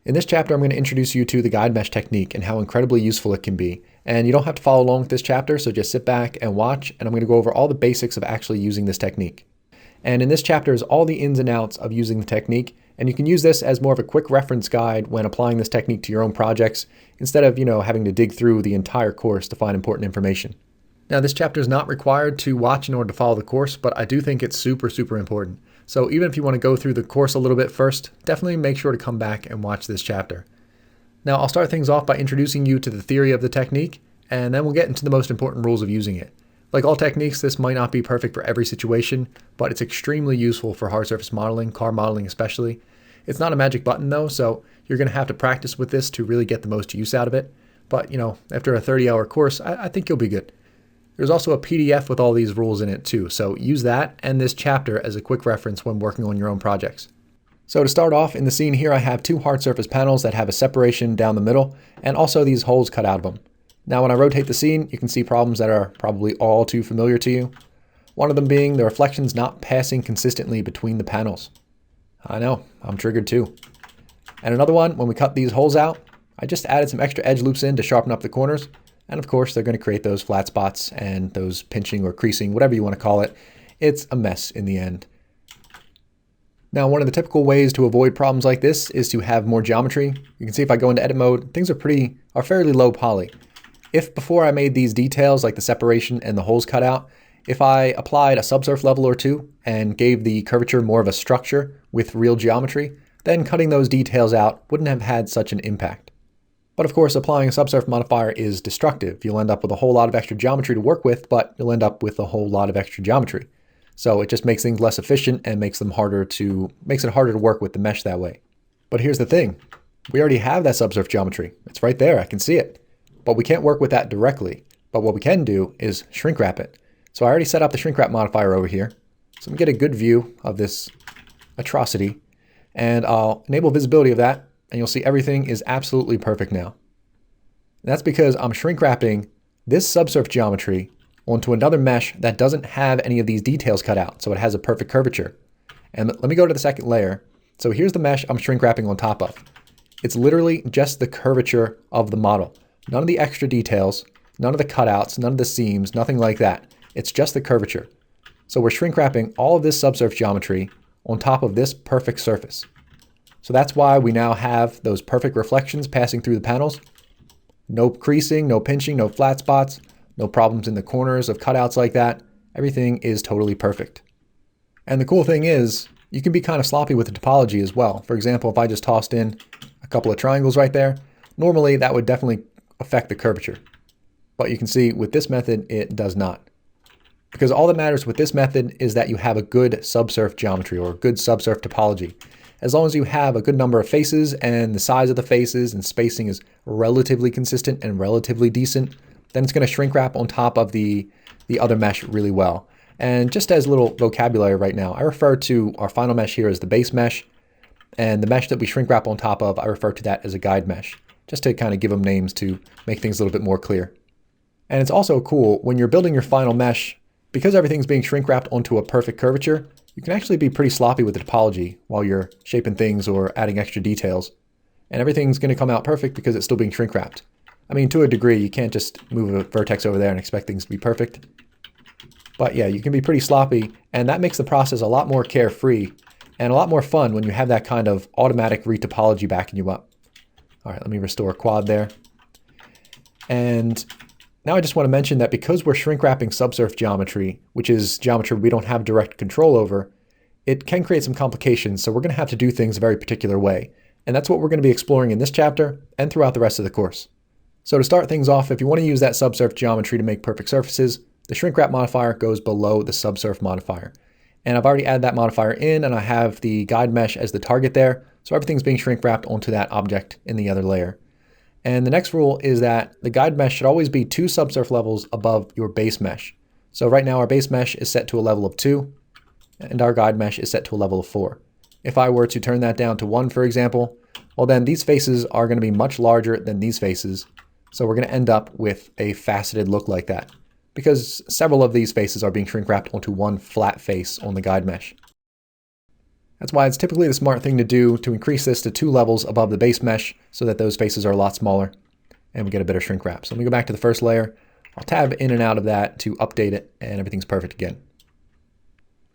In this chapter, I'm going to introduce you to the guide mesh technique and how incredibly useful it can be. And you don't have to follow along with this chapter, so just sit back and watch, and I'm going to go over all the basics of actually using this technique. And in this chapter is all the ins and outs of using the technique, and you can use this as more of a quick reference guide when applying this technique to your own projects, instead of, having to dig through the entire course to find important information. Now, this chapter is not required to watch in order to follow the course, but I do think it's super, super important. So even if you want to go through the course a little bit first, definitely make sure to come back and watch this chapter. Now, I'll start things off by introducing you to the theory of the technique, and then we'll get into the most important rules of using it. Like all techniques, this might not be perfect for every situation, but it's extremely useful for hard surface modeling, car modeling especially. It's not a magic button though, so you're going to have to practice with this to really get the most use out of it. But, after a 30-hour course, I think you'll be good. There's also a PDF with all these rules in it too, so use that and this chapter as a quick reference when working on your own projects. So to start off, in the scene here I have two hard surface panels that have a separation down the middle, and also these holes cut out of them. Now when I rotate the scene, you can see problems that are probably all too familiar to you. One of them being the reflections not passing consistently between the panels. I know, I'm triggered too. And another one, when we cut these holes out, I just added some extra edge loops in to sharpen up the corners. And of course, they're going to create those flat spots and those pinching or creasing, whatever you want to call it. It's a mess in the end. Now, one of the typical ways to avoid problems like this is to have more geometry. You can see if I go into edit mode, things are fairly low poly. If before I made these details like the separation and the holes cut out, if I applied a subsurf level or two and gave the curvature more of a structure with real geometry, then cutting those details out wouldn't have had such an impact. But of course, applying a subsurf modifier is destructive. You'll end up with a whole lot of extra geometry to work with, but you'll end up with a whole lot of extra geometry. So it just makes things less efficient and makes it harder to work with the mesh that way. But here's the thing. We already have that subsurf geometry. It's right there. I can see it. But we can't work with that directly. But what we can do is shrink wrap it. So I already set up the shrink wrap modifier over here. So I'm going to get a good view of this atrocity. And I'll enable visibility of that. And you'll see everything is absolutely perfect now. And that's because I'm shrink wrapping this subsurf geometry onto another mesh that doesn't have any of these details cut out, so it has a perfect curvature. And let me go to the second layer. So here's the mesh I'm shrink wrapping on top of. It's literally just the curvature of the model. None of the extra details, none of the cutouts, none of the seams, nothing like that. It's just the curvature. So we're shrink wrapping all of this subsurf geometry on top of this perfect surface. So that's why we now have those perfect reflections passing through the panels. No creasing, no pinching, no flat spots, no problems in the corners of cutouts like that. Everything is totally perfect. And the cool thing is, you can be kind of sloppy with the topology as well. For example, if I just tossed in a couple of triangles right there, normally that would definitely affect the curvature. But you can see with this method, it does not. Because all that matters with this method is that you have a good subsurf geometry or a good subsurf topology. As long as you have a good number of faces and the size of the faces and spacing is relatively consistent and relatively decent, then it's going to shrink wrap on top of the other mesh really well. And just as a little vocabulary right now, I refer to our final mesh here as the base mesh, and the mesh that we shrink wrap on top of, I refer to that as a guide mesh, just to kind of give them names to make things a little bit more clear. And it's also cool when you're building your final mesh, because everything's being shrink wrapped onto a perfect curvature, you can actually be pretty sloppy with the topology while you're shaping things or adding extra details. And everything's going to come out perfect because it's still being shrink wrapped. I mean, to a degree, you can't just move a vertex over there and expect things to be perfect. But yeah, you can be pretty sloppy, and that makes the process a lot more carefree and a lot more fun when you have that kind of automatic retopology backing you up. All right, let me restore quad there. And now I just want to mention that because we're shrink wrapping subsurf geometry, which is geometry we don't have direct control over, it can create some complications, so we're going to have to do things a very particular way. And that's what we're going to be exploring in this chapter and throughout the rest of the course. So to start things off, if you want to use that subsurf geometry to make perfect surfaces, the shrink wrap modifier goes below the subsurf modifier. And I've already added that modifier in, and I have the guide mesh as the target there, so everything's being shrink wrapped onto that object in the other layer. And the next rule is that the guide mesh should always be 2 subsurf levels above your base mesh. So right now our base mesh is set to a level of 2, and our guide mesh is set to a level of 4. If I were to turn that down to 1, for example, well then these faces are going to be much larger than these faces, so we're going to end up with a faceted look like that, because several of these faces are being shrink wrapped onto one flat face on the guide mesh. That's why it's typically the smart thing to do to increase this to 2 levels above the base mesh so that those faces are a lot smaller and we get a better shrink wrap. So let me go back to the first layer. I'll tab in and out of that to update it and everything's perfect again.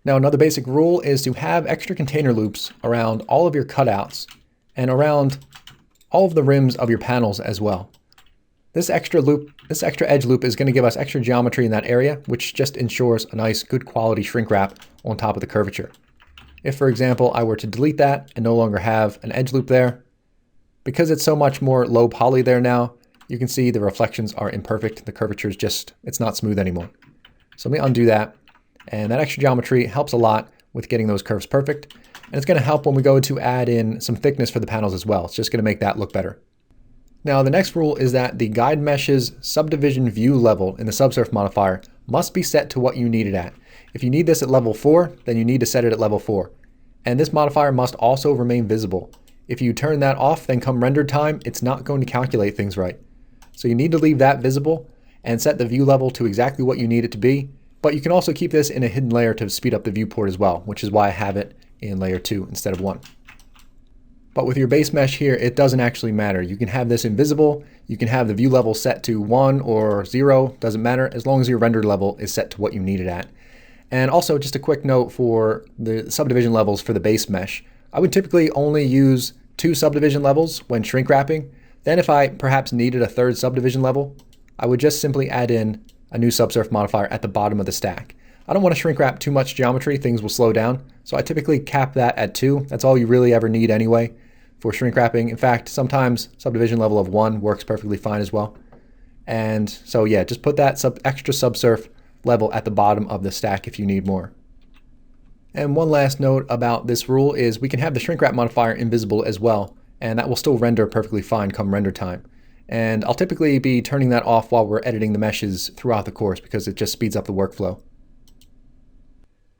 Now another basic rule is to have extra container loops around all of your cutouts and around all of the rims of your panels as well. This extra edge loop is going to give us extra geometry in that area, which just ensures a nice, good quality shrink wrap on top of the curvature. If, for example, I were to delete that and no longer have an edge loop there, because it's so much more low poly there now, you can see the reflections are imperfect. The curvature is just, it's not smooth anymore. So let me undo that. And that extra geometry helps a lot with getting those curves perfect. And it's going to help when we go to add in some thickness for the panels as well. It's just going to make that look better. Now, the next rule is that the guide mesh's subdivision view level in the subsurf modifier must be set to what you need it at. If you need this at level 4, then you need to set it at level 4. And this modifier must also remain visible. If you turn that off, then come render time, it's not going to calculate things right. So you need to leave that visible and set the view level to exactly what you need it to be. But you can also keep this in a hidden layer to speed up the viewport as well, which is why I have it in layer 2 instead of 1. But with your base mesh here, it doesn't actually matter. You can have this invisible, you can have the view level set to 1 or 0, doesn't matter, as long as your render level is set to what you need it at. And also just a quick note for the subdivision levels for the base mesh. I would typically only use 2 subdivision levels when shrink wrapping. Then if I perhaps needed a 3rd subdivision level, I would just simply add in a new subsurf modifier at the bottom of the stack. I don't want to shrink wrap too much geometry, things will slow down. So I typically cap that at 2. That's all you really ever need anyway for shrink wrapping. In fact, sometimes subdivision level of 1 works perfectly fine as well. And so yeah, just put that extra subsurf level at the bottom of the stack if you need more. And one last note about this rule is we can have the shrink wrap modifier invisible as well, and that will still render perfectly fine come render time. And I'll typically be turning that off while we're editing the meshes throughout the course because it just speeds up the workflow.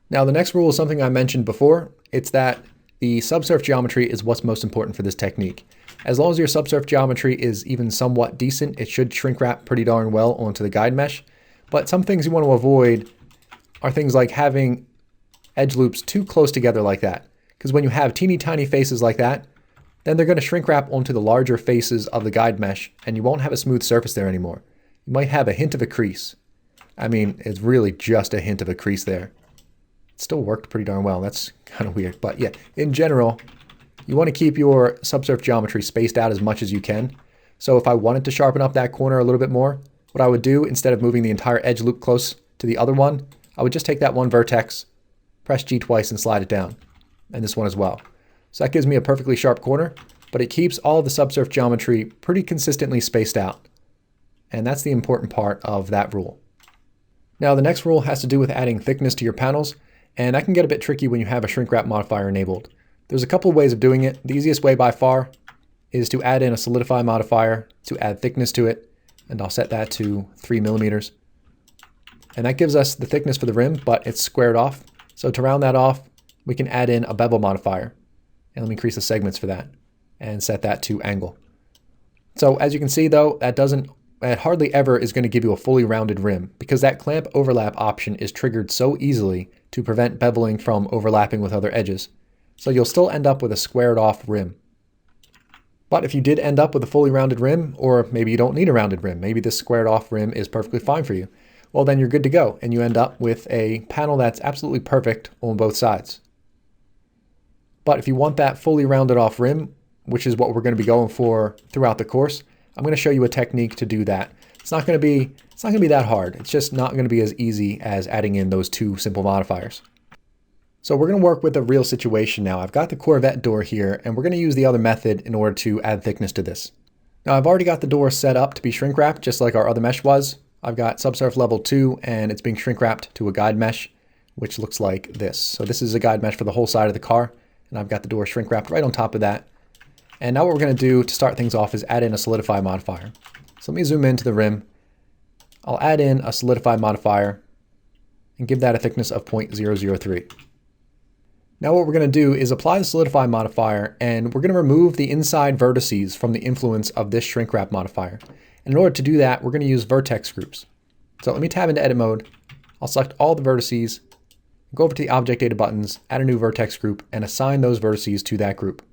Now the next rule is something I mentioned before. It's that the subsurf geometry is what's most important for this technique. As long as your subsurf geometry is even somewhat decent, it should shrink wrap pretty darn well onto the guide mesh. But some things you want to avoid are things like having edge loops too close together like that. Because when you have teeny tiny faces like that, then they're going to shrink wrap onto the larger faces of the guide mesh and you won't have a smooth surface there anymore. You might have a hint of a crease. I mean, it's really just a hint of a crease there. It still worked pretty darn well. That's kind of weird. But yeah, in general, you want to keep your subsurf geometry spaced out as much as you can. So if I wanted to sharpen up that corner a little bit more, what I would do instead of moving the entire edge loop close to the other one, I would just take that one vertex, press G twice and slide it down. And this one as well. So that gives me a perfectly sharp corner, but it keeps all of the subsurf geometry pretty consistently spaced out. And that's the important part of that rule. Now the next rule has to do with adding thickness to your panels. And that can get a bit tricky when you have a shrink wrap modifier enabled. There's a couple of ways of doing it. The easiest way by far is to add in a solidify modifier to add thickness to it. And I'll set that to 3 millimeters. And that gives us the thickness for the rim, but it's squared off. So to round that off, we can add in a bevel modifier. And let me increase the segments for that and set that to angle. So as you can see though, that hardly ever is going to give you a fully rounded rim because that clamp overlap option is triggered so easily to prevent beveling from overlapping with other edges. So you'll still end up with a squared off rim. But if you did end up with a fully rounded rim, or maybe you don't need a rounded rim, maybe this squared off rim is perfectly fine for you, well then you're good to go and you end up with a panel that's absolutely perfect on both sides. But if you want that fully rounded off rim, which is what we're going to be going for throughout the course, I'm going to show you a technique to do that. It's not going to be that hard. It's just not going to be as easy as adding in those 2 simple modifiers. So we're going to work with a real situation now. I've got the Corvette door here, and we're going to use the other method in order to add thickness to this. Now I've already got the door set up to be shrink wrapped, just like our other mesh was. I've got subsurf level 2, and it's being shrink wrapped to a guide mesh, which looks like this. So this is a guide mesh for the whole side of the car, and I've got the door shrink wrapped right on top of that. And now what we're going to do to start things off is add in a solidify modifier. So let me zoom into the rim. I'll add in a solidify modifier and give that a thickness of 0.003. Now what we're going to do is apply the solidify modifier, and we're going to remove the inside vertices from the influence of this shrink wrap modifier. And in order to do that, we're going to use vertex groups. So let me tab into edit mode. I'll select all the vertices, go over to the object data buttons, add a new vertex group, and assign those vertices to that group.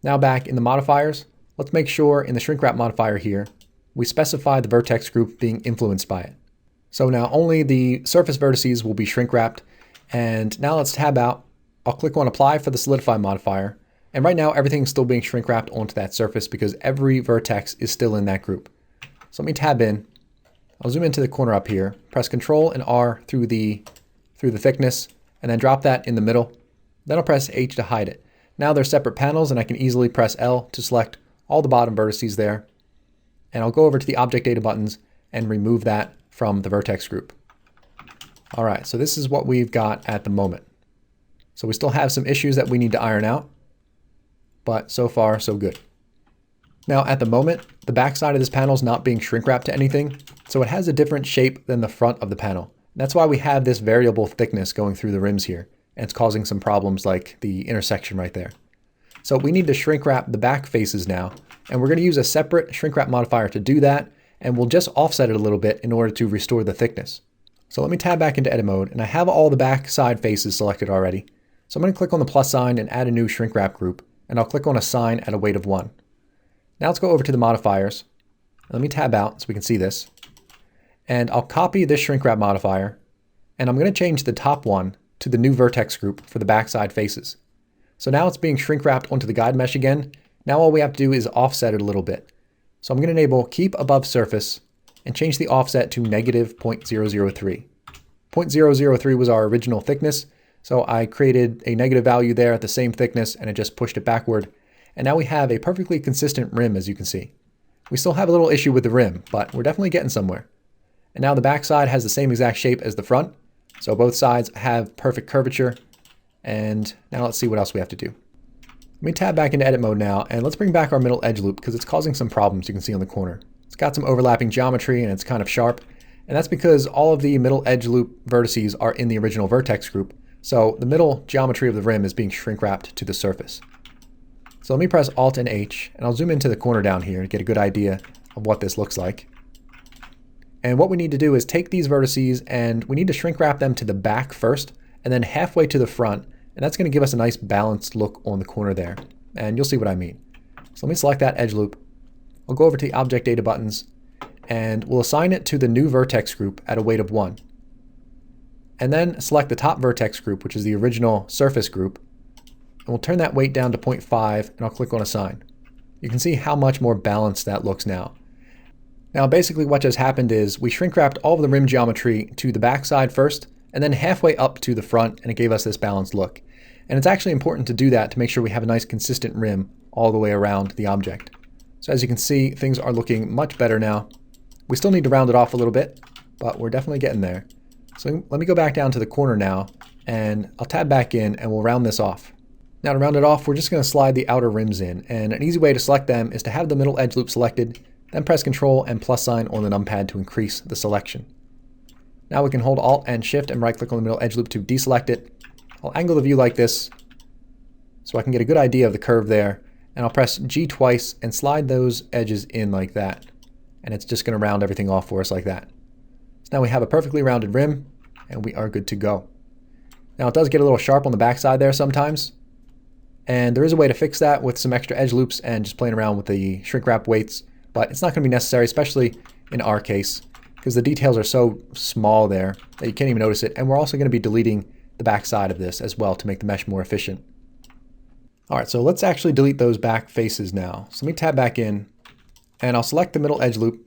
Now back in the modifiers, let's make sure in the shrink wrap modifier here, we specify the vertex group being influenced by it. So now only the surface vertices will be shrink wrapped. And now let's tab out. I'll click on apply for the solidify modifier. And right now everything's still being shrink wrapped onto that surface because every vertex is still in that group. So let me tab in. I'll zoom into the corner up here, press Control and R through the thickness, and then drop that in the middle. Then I'll press H to hide it. Now they're separate panels and I can easily press L to select all the bottom vertices there. And I'll go over to the object data buttons and remove that from the vertex group. All right, so this is what we've got at the moment. So we still have some issues that we need to iron out, but so far so good. Now at the moment, the back side of this panel is not being shrink wrapped to anything, so it has a different shape than the front of the panel. That's why we have this variable thickness going through the rims here, and it's causing some problems like the intersection right there. So we need to shrink wrap the back faces now, and we're going to use a separate shrink wrap modifier to do that, and we'll just offset it a little bit in order to restore the thickness. So let me tab back into edit mode, and I have all the back side faces selected already. So I'm going to click on the plus sign and add a new shrink wrap group, and I'll click on assign at a weight of 1. Now let's go over to the modifiers. Let me tab out so we can see this. And I'll copy this shrink wrap modifier, and I'm going to change the top one to the new vertex group for the backside faces. So now it's being shrink wrapped onto the guide mesh again. Now all we have to do is offset it a little bit. So I'm going to enable keep above surface and change the offset to negative 0.003. 0.003 was our original thickness, so I created a negative value there at the same thickness and it just pushed it backward. And now we have a perfectly consistent rim, as you can see. We still have a little issue with the rim, but we're definitely getting somewhere. And now the back side has the same exact shape as the front, so both sides have perfect curvature. And now let's see what else we have to do. Let me tab back into edit mode now, and let's bring back our middle edge loop because it's causing some problems you can see on the corner. It's got some overlapping geometry and it's kind of sharp, and that's because all of the middle edge loop vertices are in the original vertex group, so the middle geometry of the rim is being shrink wrapped to the surface. So let me press Alt and H, and I'll zoom into the corner down here to get a good idea of what this looks like. And what we need to do is take these vertices and we need to shrink wrap them to the back first, and then halfway to the front, and that's going to give us a nice balanced look on the corner there. And you'll see what I mean. So let me select that edge loop. I'll go over to the object data buttons, and we'll assign it to the new vertex group at a weight of 1. And then select the top vertex group, which is the original surface group, and we'll turn that weight down to 0.5, and I'll click on assign. You can see how much more balanced that looks now. Now basically what just happened is we shrink wrapped all of the rim geometry to the back side first, and then halfway up to the front, and it gave us this balanced look. And it's actually important to do that to make sure we have a nice consistent rim all the way around the object. So as you can see, things are looking much better now. We still need to round it off a little bit, but we're definitely getting there. So let me go back down to the corner now, and I'll tab back in and we'll round this off. Now to round it off, we're just going to slide the outer rims in, and an easy way to select them is to have the middle edge loop selected, then press Control and plus sign on the numpad to increase the selection. Now we can hold Alt and Shift and right click on the middle edge loop to deselect it. I'll angle the view like this so I can get a good idea of the curve there, and I'll press G twice and slide those edges in like that. And it's just going to round everything off for us like that. So now we have a perfectly rounded rim, and we are good to go. Now it does get a little sharp on the backside there sometimes, and there is a way to fix that with some extra edge loops and just playing around with the shrink wrap weights, but it's not going to be necessary, especially in our case, because the details are so small there that you can't even notice it. And we're also going to be deleting the back side of this as well to make the mesh more efficient. All right, so let's actually delete those back faces now. So let me tab back in, and I'll select the middle edge loop,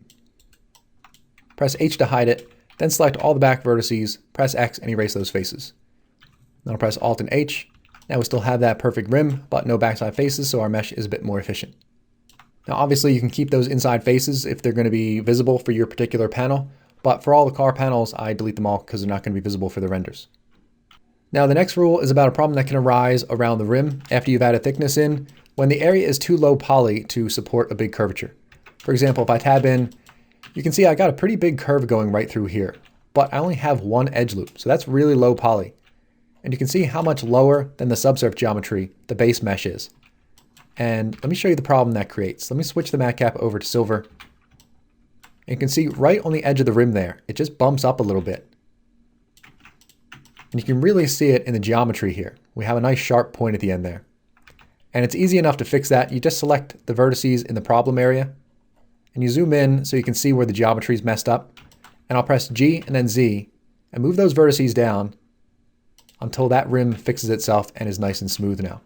press H to hide it, then select all the back vertices, press X and erase those faces. Then I'll press Alt and H. Now we still have that perfect rim, but no backside faces, so our mesh is a bit more efficient. Now obviously you can keep those inside faces if they're going to be visible for your particular panel, but for all the car panels, I delete them all because they're not going to be visible for the renders. Now the next rule is about a problem that can arise around the rim after you've added thickness in, when the area is too low poly to support a big curvature. For example, if I tab in, you can see I got a pretty big curve going right through here, but I only have one edge loop, so that's really low poly. And you can see how much lower than the subsurf geometry the base mesh is. And let me show you the problem that creates. Let me switch the matte cap over to silver. And you can see right on the edge of the rim there, it just bumps up a little bit. And you can really see it in the geometry here. We have a nice sharp point at the end there. And it's easy enough to fix that. You just select the vertices in the problem area and you zoom in so you can see where the geometry is messed up. And I'll press G and then Z and move those vertices down until that rim fixes itself and is nice and smooth now.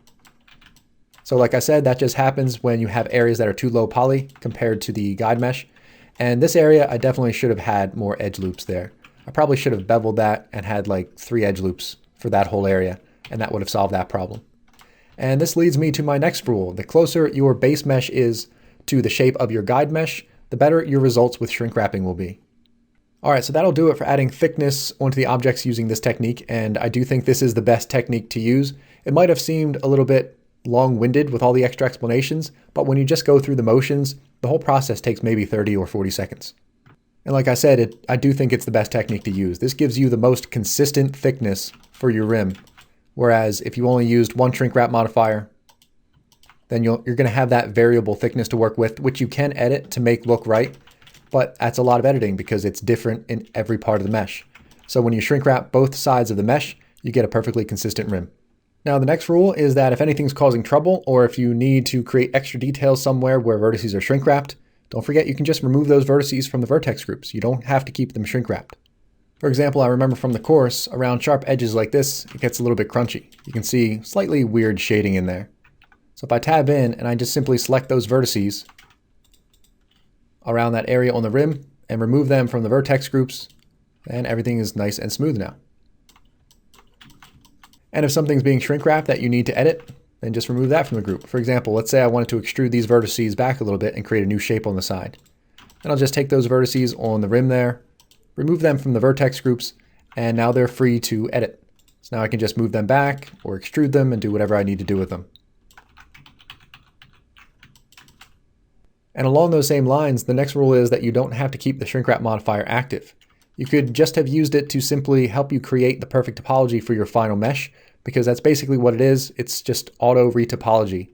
So like I said, that just happens when you have areas that are too low poly compared to the guide mesh. And this area, I definitely should have had more edge loops there. I probably should have beveled that and had like 3 edge loops for that whole area, and that would have solved that problem. And this leads me to my next rule. The closer your base mesh is to the shape of your guide mesh, the better your results with shrink wrapping will be. All right, so that'll do it for adding thickness onto the objects using this technique, and I do think this is the best technique to use. It might have seemed a little bit long-winded with all the extra explanations, but when you just go through the motions, the whole process takes maybe 30 or 40 seconds. And like I said, I do think it's the best technique to use. This gives you the most consistent thickness for your rim. Whereas if you only used one shrink wrap modifier, then you're going to have that variable thickness to work with, which you can edit to make look right. But that's a lot of editing because it's different in every part of the mesh. So when you shrink wrap both sides of the mesh, you get a perfectly consistent rim. Now the next rule is that if anything's causing trouble, or if you need to create extra details somewhere where vertices are shrink wrapped, don't forget you can just remove those vertices from the vertex groups. You don't have to keep them shrink wrapped. For example, I remember from the course, around sharp edges like this, it gets a little bit crunchy. You can see slightly weird shading in there. So if I tab in and I just simply select those vertices around that area on the rim and remove them from the vertex groups, then everything is nice and smooth now. And if something's being shrink wrapped that you need to edit, then just remove that from the group. For example, let's say I wanted to extrude these vertices back a little bit and create a new shape on the side. Then I'll just take those vertices on the rim there, remove them from the vertex groups, and now they're free to edit. So now I can just move them back or extrude them and do whatever I need to do with them. And along those same lines, the next rule is that you don't have to keep the shrink wrap modifier active. You could just have used it to simply help you create the perfect topology for your final mesh, because that's basically what it is. It's just auto retopology.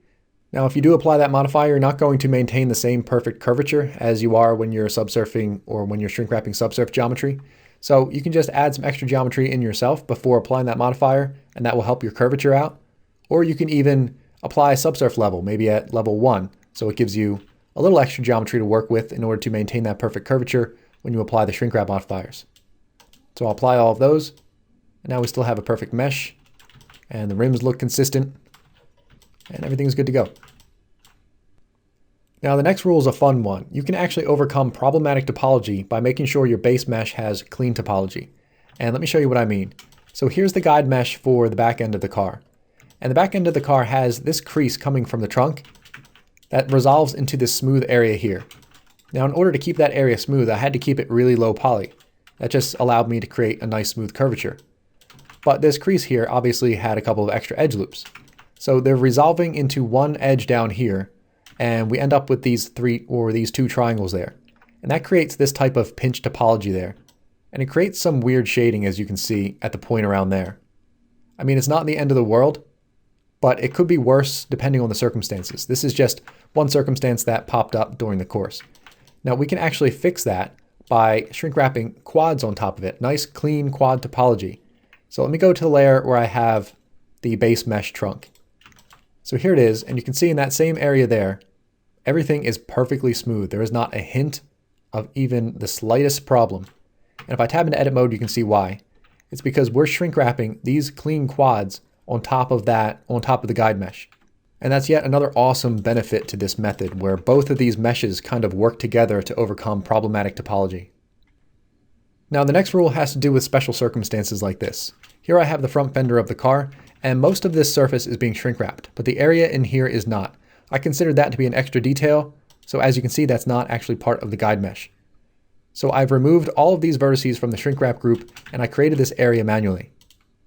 Now, if you do apply that modifier, you're not going to maintain the same perfect curvature as you are when you're subsurfing or when you're shrink wrapping subsurf geometry. So you can just add some extra geometry in yourself before applying that modifier, and that will help your curvature out. Or you can even apply a subsurf level, maybe at level 1. So it gives you a little extra geometry to work with in order to maintain that perfect curvature when you apply the shrink wrap modifiers. So I'll apply all of those, and now we still have a perfect mesh, and the rims look consistent, and everything's good to go. Now the next rule is a fun one. You can actually overcome problematic topology by making sure your base mesh has clean topology. And let me show you what I mean. So here's the guide mesh for the back end of the car. And the back end of the car has this crease coming from the trunk that resolves into this smooth area here. Now in order to keep that area smooth, I had to keep it really low poly. That just allowed me to create a nice smooth curvature. But this crease here obviously had a couple of extra edge loops. So they're resolving into one edge down here, and we end up with these two triangles there. And that creates this type of pinch topology there. And it creates some weird shading, as you can see at the point around there. I mean, it's not the end of the world, but it could be worse depending on the circumstances. This is just one circumstance that popped up during the course. Now we can actually fix that by shrink wrapping quads on top of it. Nice clean quad topology. So let me go to the layer where I have the base mesh trunk. So here it is, and you can see in that same area there, everything is perfectly smooth. There is not a hint of even the slightest problem. And if I tab into edit mode, you can see why. It's because we're shrink wrapping these clean quads on top of the guide mesh. And that's yet another awesome benefit to this method, where both of these meshes kind of work together to overcome problematic topology. Now the next rule has to do with special circumstances like this. Here I have the front fender of the car, and most of this surface is being shrink wrapped, but the area in here is not. I considered that to be an extra detail, so as you can see, that's not actually part of the guide mesh. So I've removed all of these vertices from the shrink wrap group, and I created this area manually.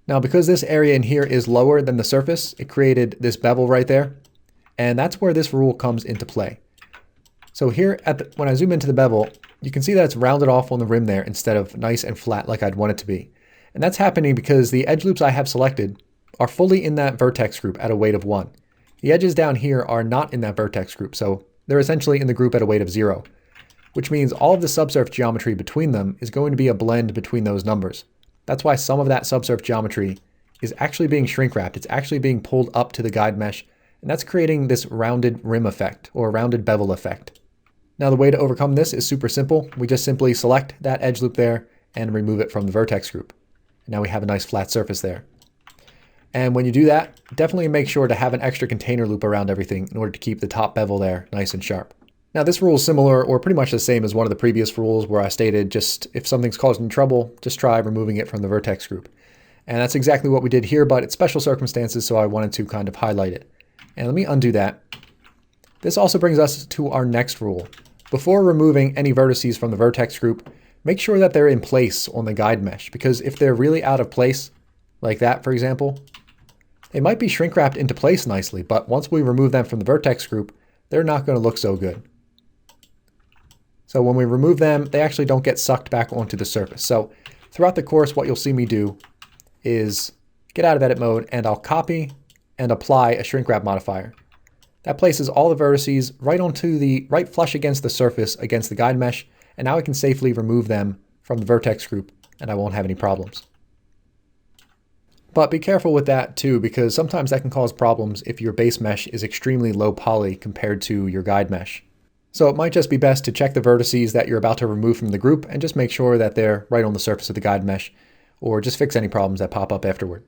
Now, because this area in here is lower than the surface, it created this bevel right there, and that's where this rule comes into play. So here, when I zoom into the bevel, you can see that it's rounded off on the rim there instead of nice and flat like I'd want it to be. And that's happening because the edge loops I have selected are fully in that vertex group at a weight of 1. The edges down here are not in that vertex group, so they're essentially in the group at a weight of 0, which means all of the subsurf geometry between them is going to be a blend between those numbers. That's why some of that subsurf geometry is actually being shrink wrapped. It's actually being pulled up to the guide mesh, and that's creating this rounded rim effect or rounded bevel effect. Now the way to overcome this is super simple. We just simply select that edge loop there and remove it from the vertex group. Now we have a nice flat surface there. And when you do that, definitely make sure to have an extra container loop around everything in order to keep the top bevel there nice and sharp. Now this rule is similar or pretty much the same as one of the previous rules where I stated just if something's causing trouble, just try removing it from the vertex group. And that's exactly what we did here, but it's special circumstances, so I wanted to kind of highlight it. And let me undo that. This also brings us to our next rule. Before removing any vertices from the vertex group, make sure that they're in place on the guide mesh, because if they're really out of place, like that for example, they might be shrink wrapped into place nicely, but once we remove them from the vertex group, they're not going to look so good. So when we remove them, they actually don't get sucked back onto the surface. So throughout the course, what you'll see me do is get out of edit mode and I'll copy and apply a shrink wrap modifier. That places all the vertices right flush against the surface against the guide mesh, and now I can safely remove them from the vertex group and I won't have any problems. But be careful with that too, because sometimes that can cause problems if your base mesh is extremely low poly compared to your guide mesh. So it might just be best to check the vertices that you're about to remove from the group and just make sure that they're right on the surface of the guide mesh, or just fix any problems that pop up afterward.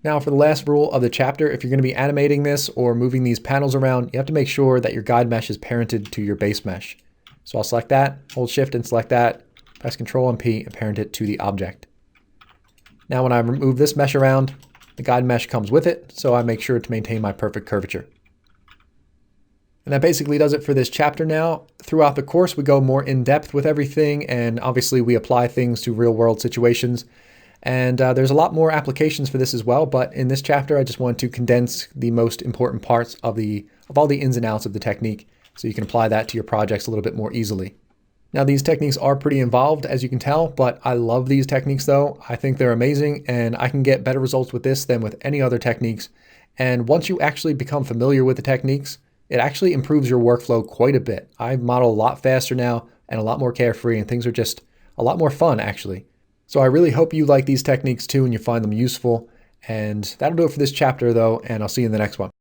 Now for the last rule of the chapter, if you're going to be animating this or moving these panels around, you have to make sure that your guide mesh is parented to your base mesh. So I'll select that, hold shift and select that, press Ctrl and P and parent it to the object. Now when I remove this mesh around, the guide mesh comes with it, so I make sure to maintain my perfect curvature. And that basically does it for this chapter now. Throughout the course, we go more in depth with everything, and obviously we apply things to real world situations. And there's a lot more applications for this as well, but in this chapter, I just wanted to condense the most important parts of all the ins and outs of the technique, so you can apply that to your projects a little bit more easily. Now these techniques are pretty involved, as you can tell, but I love these techniques though. I think they're amazing, and I can get better results with this than with any other techniques. And once you actually become familiar with the techniques, it actually improves your workflow quite a bit. I model a lot faster now and a lot more carefree, and things are just a lot more fun actually. So I really hope you like these techniques too and you find them useful. And that'll do it for this chapter though, and I'll see you in the next one.